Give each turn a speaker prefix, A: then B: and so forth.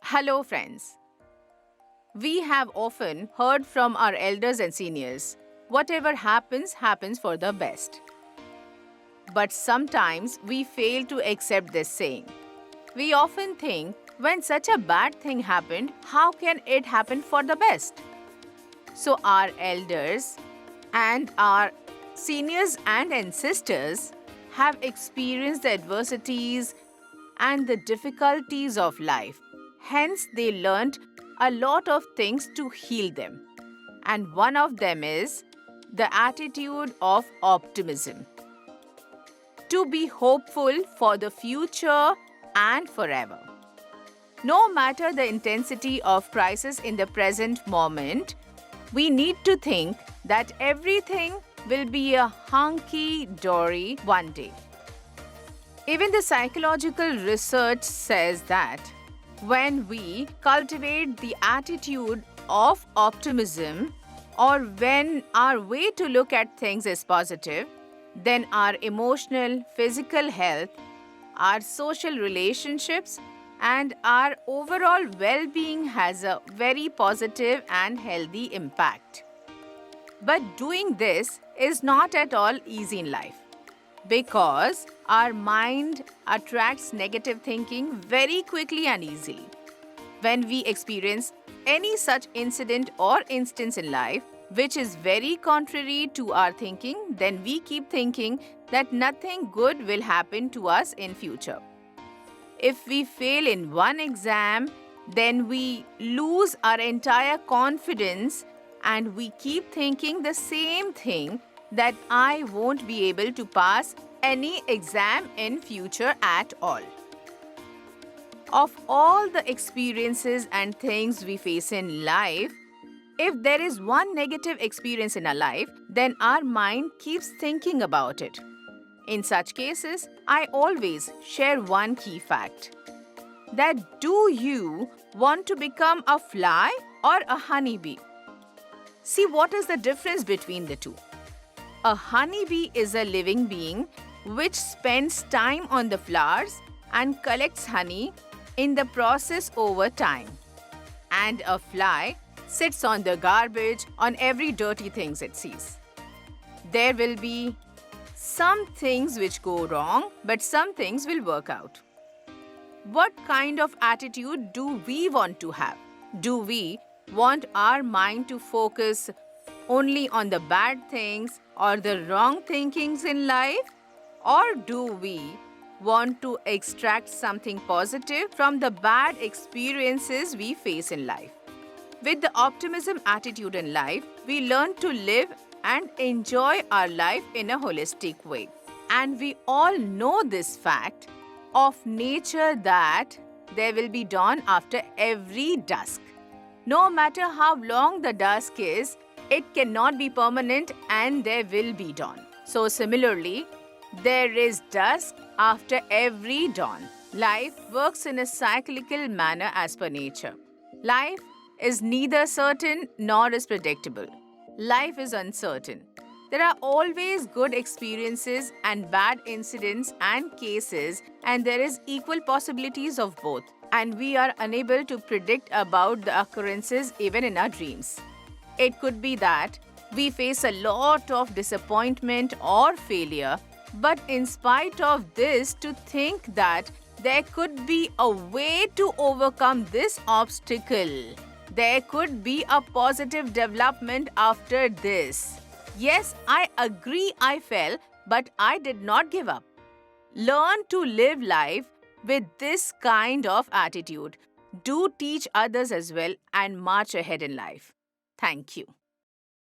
A: Hello, friends. We have often heard from our elders and seniors whatever happens, happens for the best. But sometimes we fail to accept this saying. We often think, when such a bad thing happened, how can it happen for the best? So, our elders and our seniors and ancestors have experienced the adversities and the difficulties of life. Hence, they learned a lot of things to heal them. And one of them is the attitude of optimism. To be hopeful for the future and forever. No matter the intensity of crisis in the present moment, we need to think that everything will be a hunky-dory one day. Even the psychological research says that when we cultivate the attitude of optimism, or when our way to look at things is positive, then our emotional, physical health, our social relationships, and our overall well-being has a very positive and healthy impact. But doing this is not at all easy in life because our mind attracts negative thinking very quickly and easily. When we experience any such incident or instance in life which is very contrary to our thinking, then we keep thinking that nothing good will happen to us in future. If we fail in one exam, then we lose our entire confidence and we keep thinking the same thing, that I won't be able to pass any exam in future at all. Of all the experiences and things we face in life, if there is one negative experience in our life, then our mind keeps thinking about it. In such cases, I always share one key fact. That do you want to become a fly or a honeybee? See, what is the difference between the two? A honeybee is a living being which spends time on the flowers and collects honey in the process over time. And a fly sits on the garbage, on every dirty things it sees. There will be some things which go wrong, but some things will work out. What kind of attitude do we want to have? Do we want our mind to focus only on the bad things or the wrong thinkings in life? Or do we want to extract something positive from the bad experiences we face in life? With the optimism attitude in life, we learn to live and enjoy our life in a holistic way. And we all know this fact of nature, that there will be dawn after every dusk. No matter how long the dusk is, it cannot be permanent and there will be dawn. So similarly, there is dusk after every dawn. Life works in a cyclical manner as per nature. Life is neither certain nor is predictable. Life is uncertain. There are always good experiences and bad incidents and cases, and there is equal possibilities of both. And we are unable to predict about the occurrences even in our dreams. It could be that we face a lot of disappointment or failure, but in spite of this, to think that there could be a way to overcome this obstacle. There could be a positive development after this. Yes, I agree I fell, but I did not give up. Learn to live life with this kind of attitude. Do teach others as well and march ahead in life. Thank you.